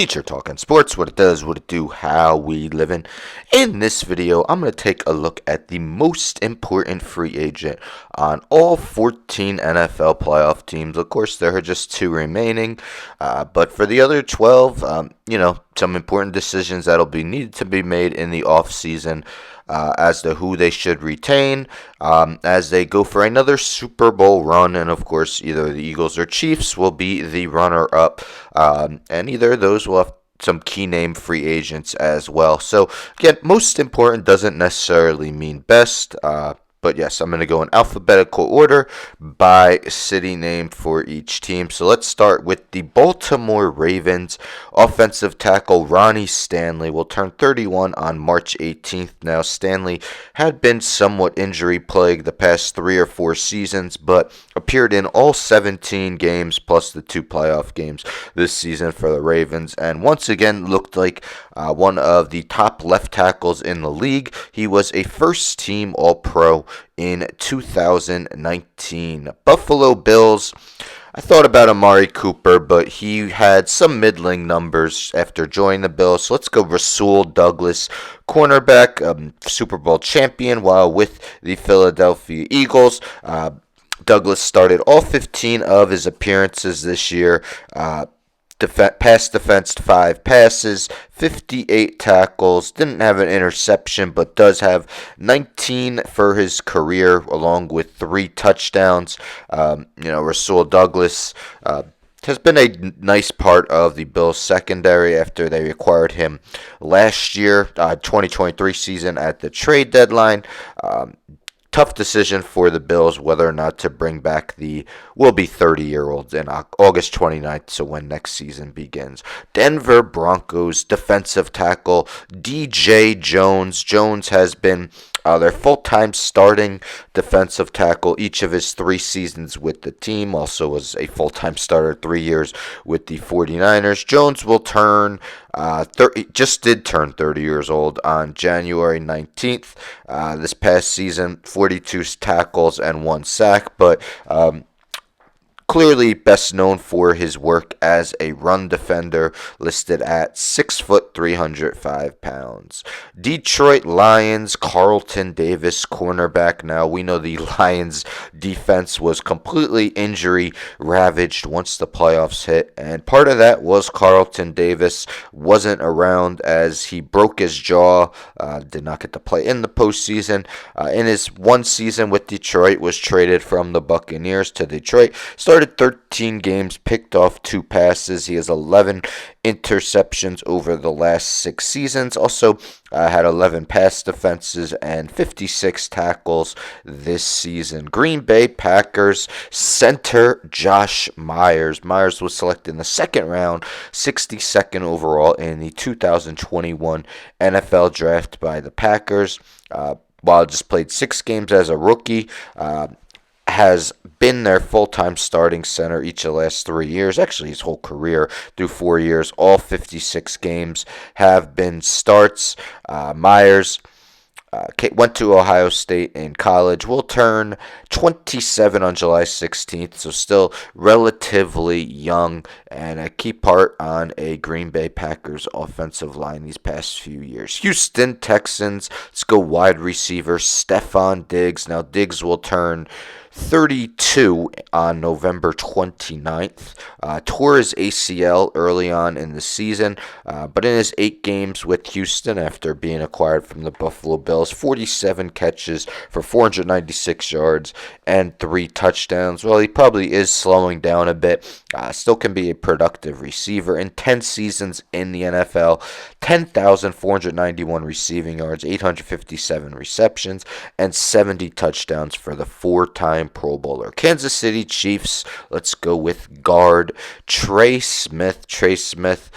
Teacher Talking Sports, what it does, what it do, how we living. In this video, I'm going to take a look at the most important free agent on all 14 NFL playoff teams. Of course, there are just 2 remaining, but for the other 12, some important decisions that'll be needed to be made in the offseason as to who they should retain as they go for another Super Bowl run. And of course, either the Eagles or Chiefs will be the runner-up, and either of those will have some key name free agents as well. So again, most important doesn't necessarily mean best. But yes, I'm going to go in alphabetical order by city name for each team. So let's start with the Baltimore Ravens. Offensive tackle Ronnie Stanley will turn 31 on March 18th. Now, Stanley had been somewhat injury-plagued the past 3 or 4 seasons, but appeared in all 17 games plus the 2 playoff games this season for the Ravens, and once again looked like one of the top left tackles in the league. He was a first-team All-Pro in 2019. Buffalo Bills. I thought about Amari Cooper, but he had some middling numbers after joining the Bills. So let's go Rasul Douglas, cornerback, Super Bowl champion while with the Philadelphia Eagles. Douglas started all 15 of his appearances this year. Pass defensed 5 passes, 58 tackles, didn't have an interception, but does have 19 for his career, along with 3 touchdowns. Rasul Douglas has been a nice part of the Bills secondary after they acquired him last year, 2023 season at the trade deadline. Tough decision for the Bills whether or not to bring back the will-be 30-year-olds in August 29th, so when next season begins. Denver Broncos defensive tackle DJ Jones. Jones has been their full-time starting defensive tackle each of his 3 seasons with the team. Also was a full-time starter 3 years with the 49ers. Jones will turn just did turn 30 years old on January 19th. This past season, 42 tackles and 1 sack, but clearly best known for his work as a run defender, listed at 6 foot 305 pounds. Detroit Lions, Carlton Davis, cornerback. Now, we know the Lions defense was completely injury ravaged once the playoffs hit, and part of that was Carlton Davis wasn't around as he broke his jaw, did not get to play in the postseason. In his 1 season with Detroit, was traded from the Buccaneers to Detroit. Started 13 games, picked off 2 passes. He has 11 interceptions over the last 6 seasons. Also had 11 pass defenses and 56 tackles this season. Green Bay Packers center Josh Meyers. Meyers was selected in the 2nd round, 62nd overall in the 2021 NFL draft by the Packers. While just played 6 games as a rookie, has been their full-time starting center each of the last 3 years, actually his whole career through 4 years. All 56 games have been starts. Meyers went to Ohio State in college, will turn 27 on July 16th, so still relatively young, and a key part on a Green Bay Packers offensive line these past few years. Houston Texans, let's go wide receiver Stefon Diggs. Now, Diggs will turn 32 on November 29th. Tore his ACL early on in the season, but in his 8 games with Houston after being acquired from the Buffalo Bills, 47 catches for 496 yards and 3 touchdowns. Well, he probably is slowing down a bit. Still can be a productive receiver. In 10 seasons in the NFL, 10,491 receiving yards, 857 receptions, and 70 touchdowns for the 4-time Pro Bowler. Kansas City Chiefs, let's go with guard Trey Smith. Trey Smith,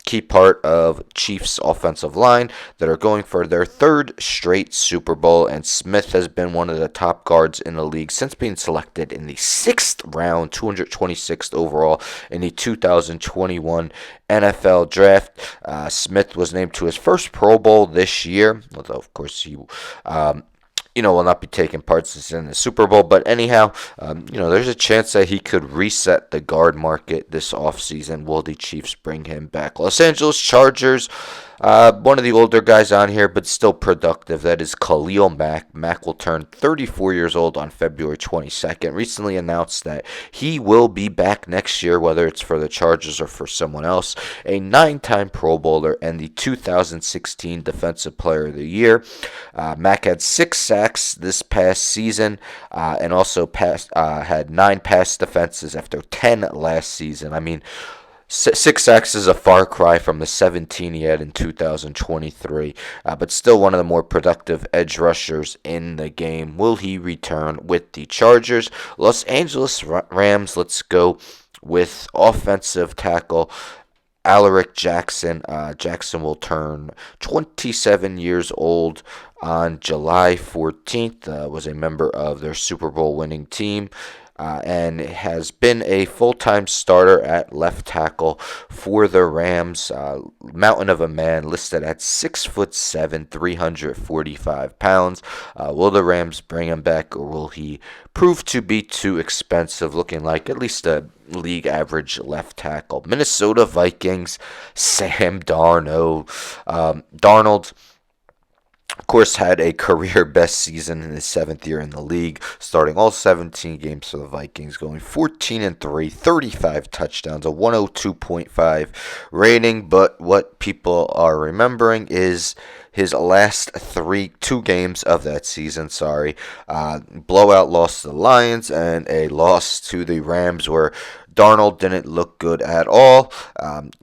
key part of Chiefs offensive line that are going for their 3rd straight Super Bowl, and Smith has been one of the top guards in the league since being selected in the 6th round, 226th overall in the 2021 NFL draft. Smith was named to his first Pro Bowl this year, although of course he will not be taking part in the Super Bowl. But anyhow, there's a chance that he could reset the guard market this offseason. Will the Chiefs bring him back? Los Angeles Chargers. One of the older guys on here, but still productive. That is Khalil Mack. Mack will turn 34 years old on February 22nd. Recently announced that he will be back next year, whether it's for the Chargers or for someone else. A 9-time Pro Bowler and the 2016 Defensive Player of the Year. Mack had 6 sacks this past season, and also had 9 pass defenses after 10 last season. I mean, 6 sacks is a far cry from the 17 he had in 2023, but still one of the more productive edge rushers in the game. Will he return with the Chargers? Los Angeles Rams, let's go with offensive tackle Alaric Jackson. Jackson will turn 27 years old on July 14th. Was a member of their Super Bowl winning team. And has been a full-time starter at left tackle for the Rams. Mountain of a man, listed at 6'7", 345 pounds. Will the Rams bring him back, or will he prove to be too expensive, looking like at least a league average left tackle? Minnesota Vikings, Sam Darnold. Darnold, of course, had a career best season in his 7th year in the league, starting all 17 games for the Vikings, going 14-3, 35 touchdowns, a 102.5 rating. But what people are remembering is his last two games of that season. Blowout loss to the Lions and a loss to the Rams, where Darnold didn't look good at all.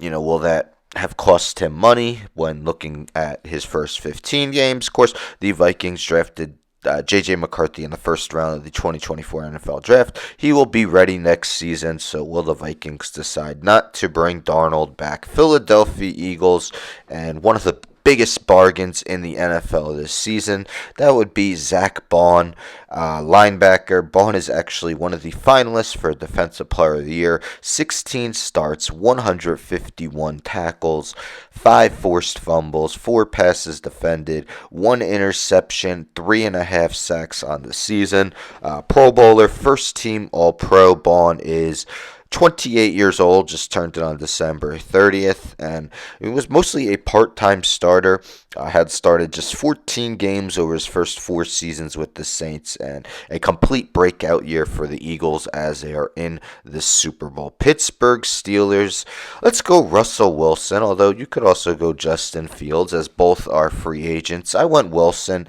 Will that have cost him money when looking at his first 15 games? Of course, the Vikings drafted J.J. McCarthy in the first round of the 2024 NFL Draft. He will be ready next season, so will the Vikings decide not to bring Darnold back? Philadelphia Eagles, and one of the biggest bargains in the NFL this season, that would be Zack Bonnell, linebacker. Bonnell is actually one of the finalists for Defensive Player of the Year. 16 starts, 151 tackles, 5 forced fumbles, 4 passes defended, 1 interception, 3.5 sacks on the season. Pro Bowler, first team All-Pro. Bonnell is 28 years old, just turned it on December 30th, and he was mostly a part-time starter. Had started just 14 games over his first 4 seasons with the Saints, and a complete breakout year for the Eagles as they are in the Super Bowl. Pittsburgh Steelers, let's go Russell Wilson, although you could also go Justin Fields, as both are free agents. I went Wilson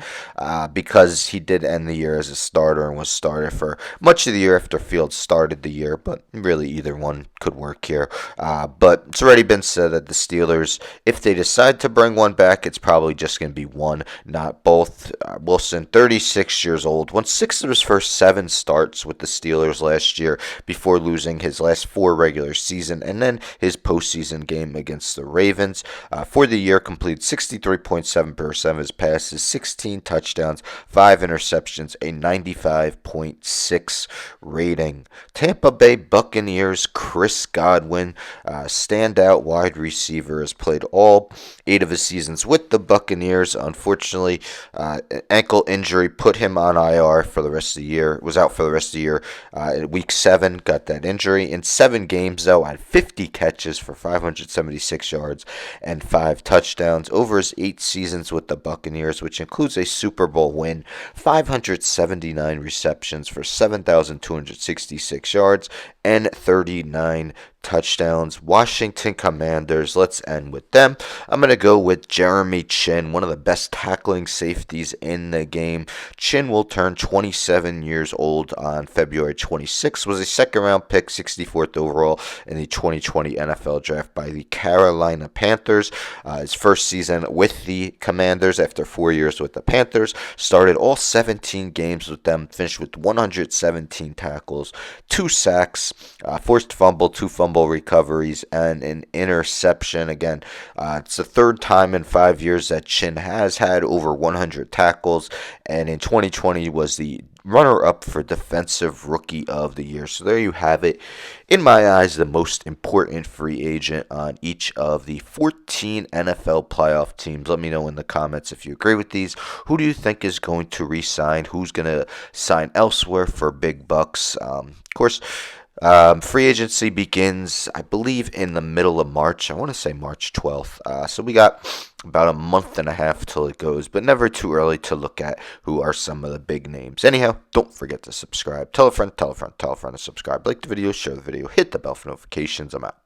because he did end the year as a starter and was started for much of the year after Fields started the year, but really either one could work here. But it's already been said that the Steelers, if they decide to bring one back, it's probably just going to be one, not both. Wilson, 36 years old, won 6 of his first 7 starts with the Steelers last year before losing his last 4 regular season and then his postseason game against the Ravens. For the year, completed 63.7% of his passes, 16 touchdowns, 5 interceptions, a 95.6 rating. Tampa Bay Buccaneers, Chris Godwin, standout wide receiver, has played all 8 of his seasons with the Buccaneers. Unfortunately, ankle injury put him on IR for the rest of the year. Was out for the rest of the year. In week 7, got that injury. In 7 games, though, had 50 catches for 576 yards and 5 touchdowns over his 8 seasons with the Buccaneers, which includes a Super Bowl win. 579 receptions for 7,266 yards and 39 touchdowns. Washington Commanders, let's end with them. I'm going to go with Jeremy Chinn, one of the best tackling safeties in the game. Chinn will turn 27 years old on February 26th. Was a second-round pick, 64th overall in the 2020 NFL Draft by the Carolina Panthers. His first season with the Commanders after 4 years with the Panthers. Started all 17 games with them, finished with 117 tackles, 2 sacks, forced fumble, 2 fumble recoveries, and an interception. Again, it's the 3rd time in 5 years that Chinn has had over 100 tackles, and in 2020 was the runner-up for Defensive Rookie of the Year. So there you have it. In my eyes, the most important free agent on each of the 14 NFL playoff teams. Let me know in the comments if you agree with these. Who do you think is going to re-sign? Who's going to sign elsewhere for big bucks? Of course, free agency begins, I believe, in the middle of March. I want to say March 12th. So we got about a month and a half till it goes, but never too early to look at who are some of the big names. Anyhow, don't forget to subscribe. Tell a friend, tell a friend, tell a friend to subscribe. Like the video, share the video, hit the bell for notifications. I'm out.